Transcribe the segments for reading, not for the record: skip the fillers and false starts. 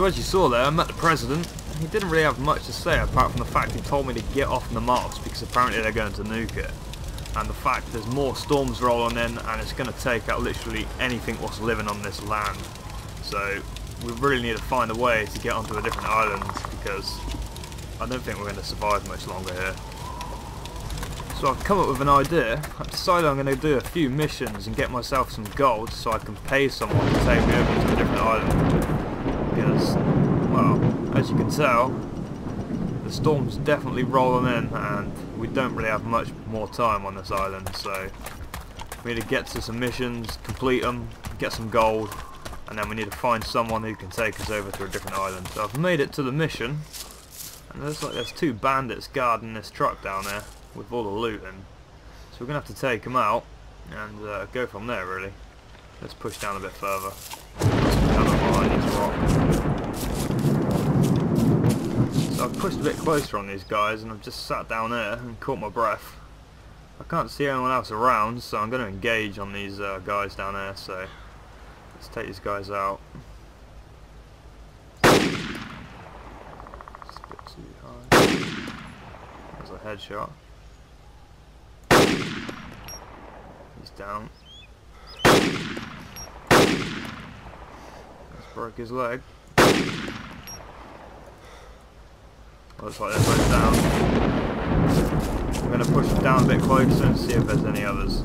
as you saw there, I met the president. He didn't really have much to say apart from the fact he told me to get off Namalsk because apparently they're going to nuke it. And the fact there's more storms rolling in and it's going to take out literally anything what's living on this land. So we really need to find a way to get onto a different island because I don't think we're going to survive much longer here. So I've come up with an idea. I've decided I'm going to do a few missions and get myself some gold so I can pay someone to take me over to a different island. Because, well, as you can tell, the storm's definitely rolling in and we don't really have much more time on this island. So we need to get to some missions, complete them, get some gold, and then we need to find someone who can take us over to a different island. So I've made it to the mission, and there's two bandits guarding this truck down there with all the loot in. So we're going to have to take them out and go from there really. Let's push down a bit further. Behind this rock. So I've pushed a bit closer on these guys and I've just sat down there and caught my breath. I can't see anyone else around, so I'm going to engage on these guys down there. So let's take these guys out. Just a bit too high. There's a headshot. He's down. Just broke his leg. Looks like they're both down. I'm going to push them down a bit closer and see if there's any others.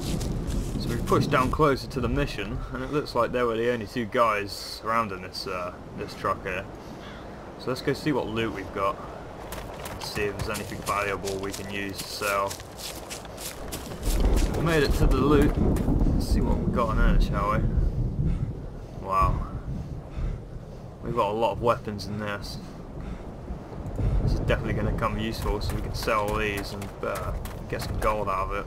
So we've pushed down closer to the mission, and it looks like they were the only two guys surrounding this this truck here. So let's go see what loot we've got. And see if there's anything valuable we can use to sell. We made it to the loot. Let's see what we've got in there, shall we? Wow. We've got a lot of weapons in this. This is definitely going to come useful, so we can sell all these and get some gold out of it.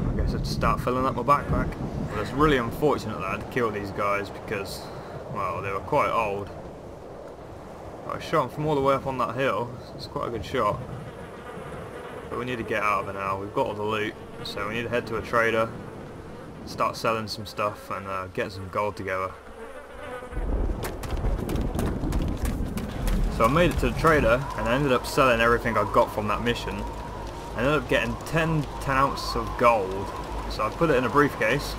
I guess I have to start filling up my backpack. But it's really unfortunate that I had to kill these guys because, well, they were quite old. I shot them from all the way up on that hill. It's quite a good shot. But we need to get out of it now. We've got all the loot, so we need to head to a trader, start selling some stuff and get some gold together. So I made it to the trader and I ended up selling everything I got from that mission. I ended up getting 10 ounces of gold. So I put it in a briefcase.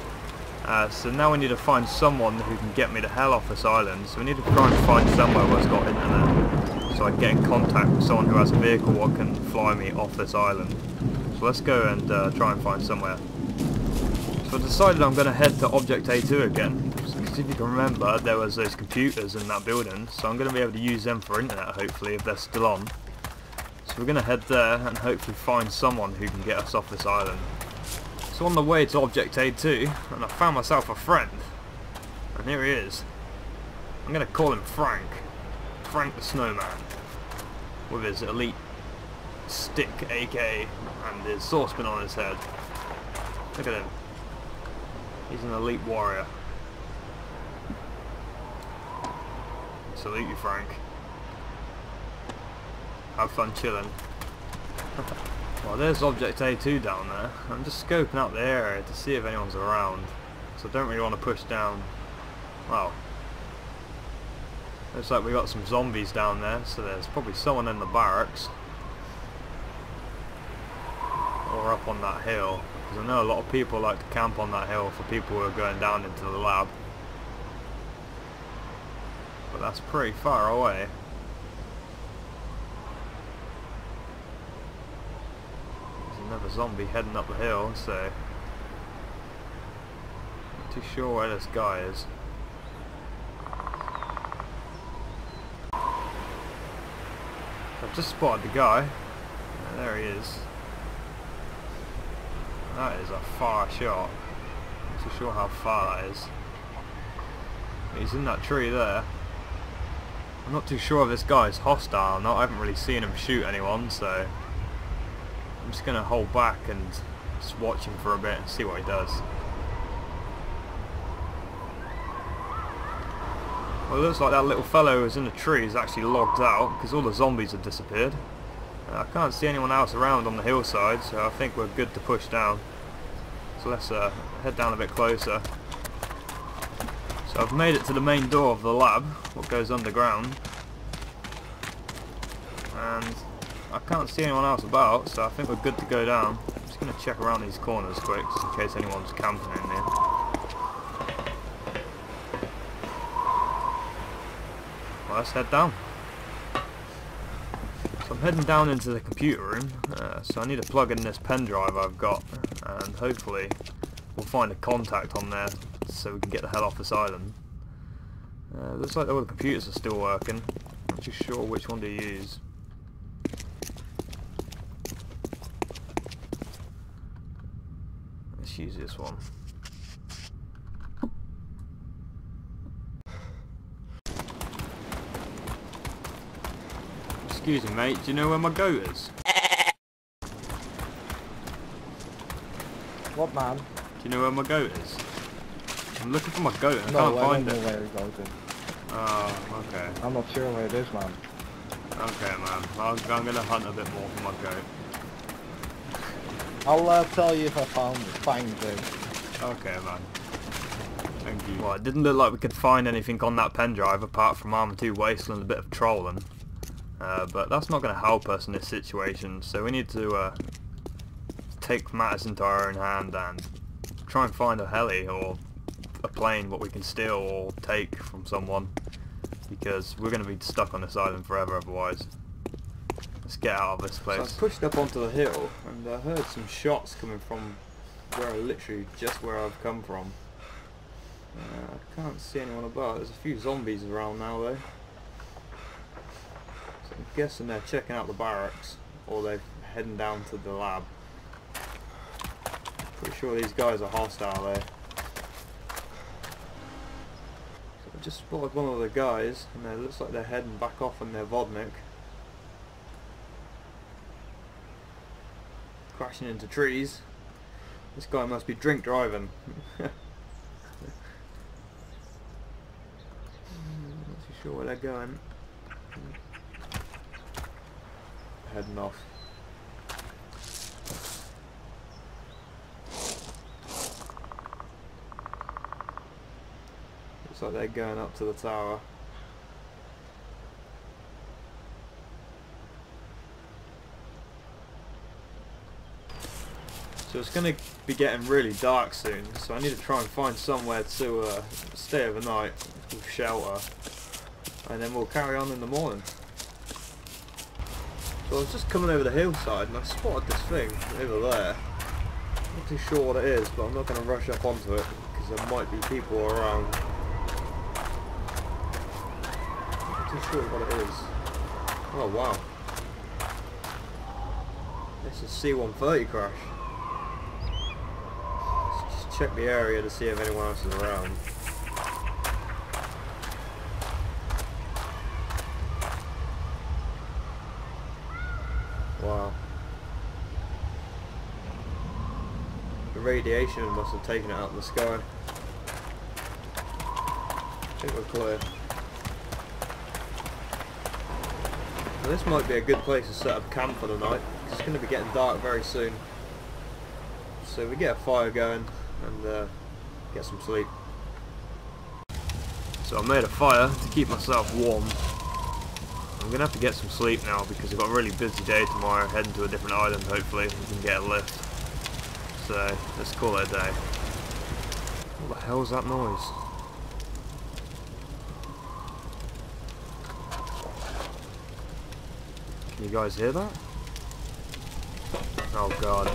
So now we need to find someone who can get me the hell off this island. So we need to try and find somewhere where it's got internet, so I can get in contact with someone who has a vehicle that can fly me off this island. So let's go and try and find somewhere. So I decided I'm going to head to Object A2 again. Because if you can remember, there was those computers in that building, so I'm going to be able to use them for internet hopefully if they're still on. So we're going to head there and hopefully find someone who can get us off this island. So on the way to Object A2, and I found myself a friend. And here he is. I'm going to call him Frank. Frank the Snowman. With his elite stick AK and his saucepan on his head. Look at him. He's an elite warrior. Salute you, Frank. Have fun chilling. Well, there's Object A2 down there. I'm just scoping out the area to see if anyone's around. So I don't really want to push down. Well, looks like we got some zombies down there, so there's probably someone in the barracks. Or up on that hill. Because I know a lot of people like to camp on that hill for people who are going down into the lab. But that's pretty far away. There's another zombie heading up the hill, so not too sure where this guy is. I've just spotted the guy. There he is. That is a far shot. Not too sure how far that is. He's in that tree there. I'm not too sure if this guy is hostile or not. I haven't really seen him shoot anyone, so I'm just going to hold back and just watch him for a bit and see what he does. Well, it looks like that little fellow who's in the tree is actually logged out because all the zombies have disappeared. I can't see anyone else around on the hillside, so I think we're good to push down. So let's head down a bit closer. So So I've made it to the main door of the lab, what goes underground, and I can't see anyone else about, so I think we're good to go down. I'm just going to check around these corners quick, just in case anyone's camping in there. Well, let's head down. So I'm heading down into the computer room, so I need to plug in this pen drive I've got, and hopefully we'll find a contact on there so we can get the hell off this island. Looks like all the computers are still working. Not too sure which one to use. Let's use this one. Excuse me, mate, do you know where my goat is? What, man? Do you know where my goat is? I'm looking for my goat and I can't I find don't it. know where it goes in. Oh, okay. I'm not sure where it is, man. Okay, man. I'm gonna hunt a bit more for my goat. I'll tell you if I find it. Okay, man. Thank you. Well, it didn't look like we could find anything on that pen drive apart from Arma 2 Wasteland, a bit of trolling. But that's not going to help us in this situation, so we need to take matters into our own hand and try and find a heli or a plane what we can steal or take from someone, because we're going to be stuck on this island forever otherwise. Let's get out of this place. So I pushed up onto the hill and I heard some shots coming from literally just where I've come from. I can't see anyone about. There's a few zombies around now though. So I'm guessing they're checking out the barracks or they're heading down to the lab. Pretty sure these guys are hostile there. So I just spotted one of the guys and it looks like they're heading back off on their Vodnik. Crashing into trees. This guy must be drink driving. Not too sure where they're going. Heading off. Looks like they're going up to the tower. So it's going to be getting really dark soon, so I need to try and find somewhere to stay overnight with shelter, and then we'll carry on in the morning. So I was just coming over the hillside and I spotted this thing over there. Not too sure what it is, but I'm not going to rush up onto it because there might be people around. Not too sure what it is. Oh wow. It's a C-130 crash. Check the area to see if anyone else is around. Wow. The radiation must have taken it out of the sky. I think we're clear. Now this might be a good place to set up camp for the night. It's going to be getting dark very soon. So we get a fire going and get some sleep. So I made a fire to keep myself warm. I'm going to have to get some sleep now because I've got a really busy day tomorrow, heading to a different island hopefully, we can get a lift. So let's call it a day. What the hell is that noise? Can you guys hear that? Oh god.